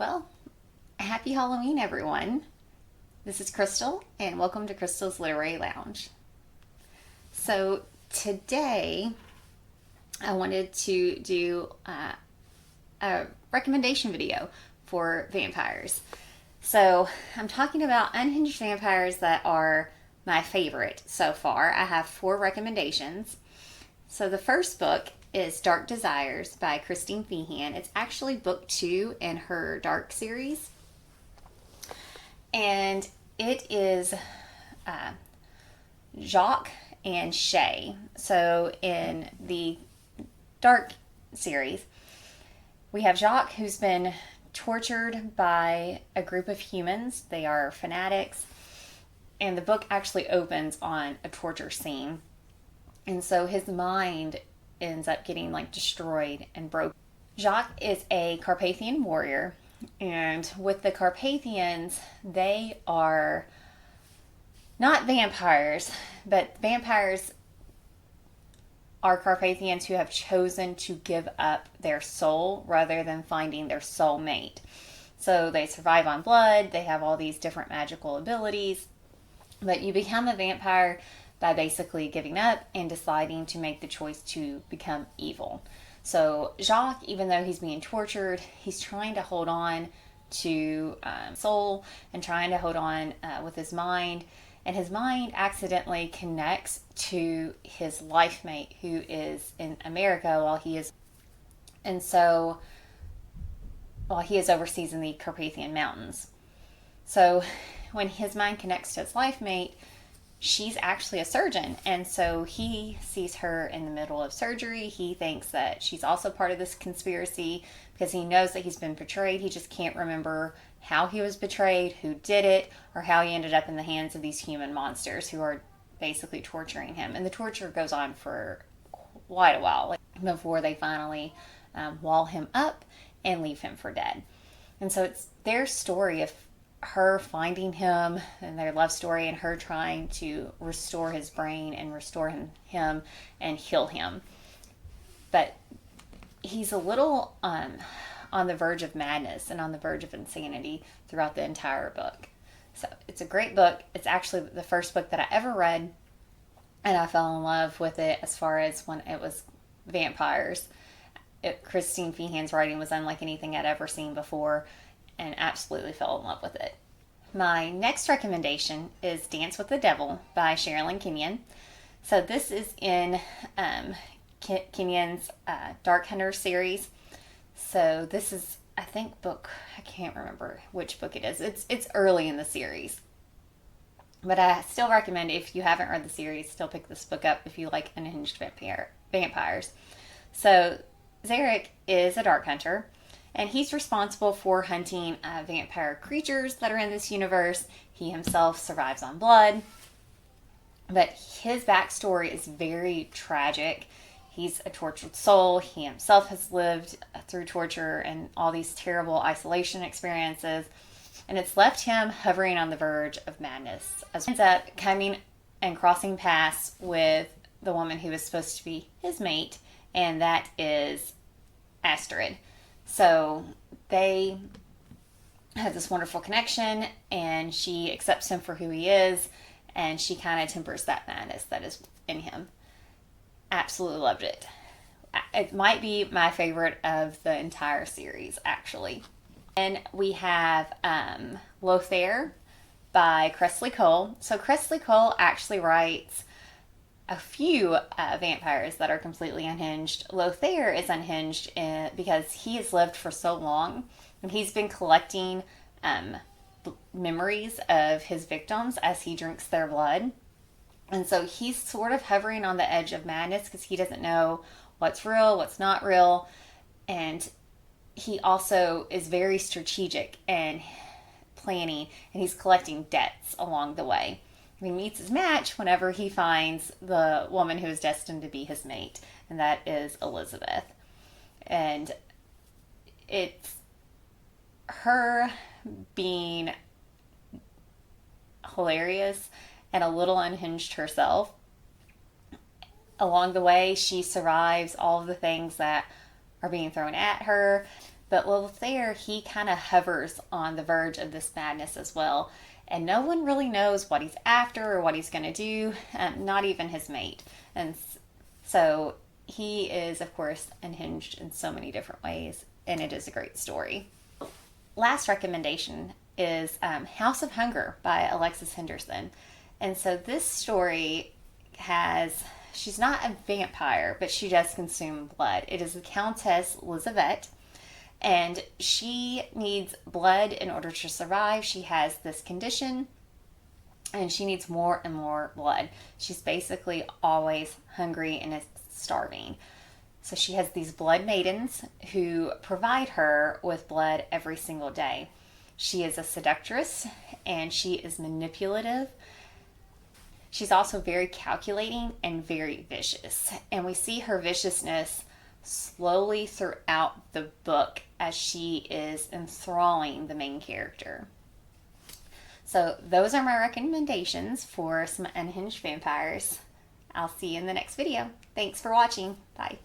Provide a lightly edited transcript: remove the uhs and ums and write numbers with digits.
Well, happy Halloween, everyone. This is Crystal, and welcome to Crystal's Literary Lounge. So, today I wanted to do a recommendation video for vampires. So, I'm talking about unhinged vampires that are my favorite so far. I have 4 recommendations. So, the first book is Dark Desires by Christine Feehan. It's actually book 2 in her Dark series. And it is Jacques and Shay. So in the Dark series, we have Jacques, who's been tortured by a group of humans. They are fanatics. And the book actually opens on a torture scene. And so his mind ends up getting destroyed and broken. Jacques is a Carpathian warrior, and with the Carpathians, they are not vampires, but vampires are Carpathians who have chosen to give up their soul rather than finding their soulmate. So they survive on blood, they have all these different magical abilities, but you become a vampire by basically giving up and deciding to make the choice to become evil. So Jacques, even though he's being tortured, he's trying to hold on to soul and trying to hold on with his mind. And his mind accidentally connects to his life mate who is in America while he is overseas in the Carpathian Mountains. So when his mind connects to his life mate, she's actually a surgeon, and so he sees her in the middle of surgery. He thinks that she's also part of this conspiracy because he knows that he's been betrayed. He just can't remember how he was betrayed, who did it, or how he ended up in the hands of these human monsters who are basically torturing him. And the torture goes on for quite a while, before they finally wall him up and leave him for dead. And so it's their story of her finding him and their love story, and her trying to restore his brain and restore him and heal him. But he's a little on the verge of madness and on the verge of insanity throughout the entire book. So it's a great book. It's actually the first book that I ever read, and I fell in love with it as far as when it was vampires. Christine Feehan's writing was unlike anything I'd ever seen before, and absolutely fell in love with it. My next recommendation is Dance with the Devil by Sherilyn Kenyon. So this is in Kenyon's Dark Hunter series. So this is, I can't remember which book it is. It's early in the series. But I still recommend, if you haven't read the series, still pick this book up if you like Unhinged Vampires. So Zarek is a Dark Hunter, and he's responsible for hunting vampire creatures that are in this universe. He himself survives on blood, but his backstory is very tragic. He's a tortured soul. He himself has lived through torture and all these terrible isolation experiences, and it's left him hovering on the verge of madness. As he ends up coming and crossing paths with the woman who was supposed to be his mate, and that is Astrid. So they have this wonderful connection, and she accepts him for who he is, and she kind of tempers that madness that is in him. Absolutely loved it. It might be my favorite of the entire series, actually. And we have Lothair by Cressley Cole. So Cressley Cole actually writes a few vampires that are completely unhinged. Lothair is unhinged because he has lived for so long, and he's been collecting memories of his victims as he drinks their blood. And so he's sort of hovering on the edge of madness because he doesn't know what's real, what's not real. And he also is very strategic and planning, and he's collecting debts along the way. He meets his match whenever he finds the woman who is destined to be his mate, and that is Elizabeth. And it's her being hilarious and a little unhinged herself. Along the way, she survives all of the things that are being thrown at her. But Lothair, he kind of hovers on the verge of this madness as well. And no one really knows what he's after or what he's going to do, not even his mate. And so he is, of course, unhinged in so many different ways, and it is a great story. Last recommendation is House of Hunger by Alexis Henderson. And so this story she's not a vampire, but she does consume blood. It is the Countess Elizabeth, and she needs blood in order to survive. She has this condition, and she needs more and more blood. She's basically always hungry and is starving. So she has these blood maidens who provide her with blood every single day. She is a seductress, and she is manipulative. She's also very calculating and very vicious. And we see her viciousness slowly throughout the book as she is enthralling the main character. So those are my recommendations for some unhinged vampires. I'll see you in the next video. Thanks for watching. Bye.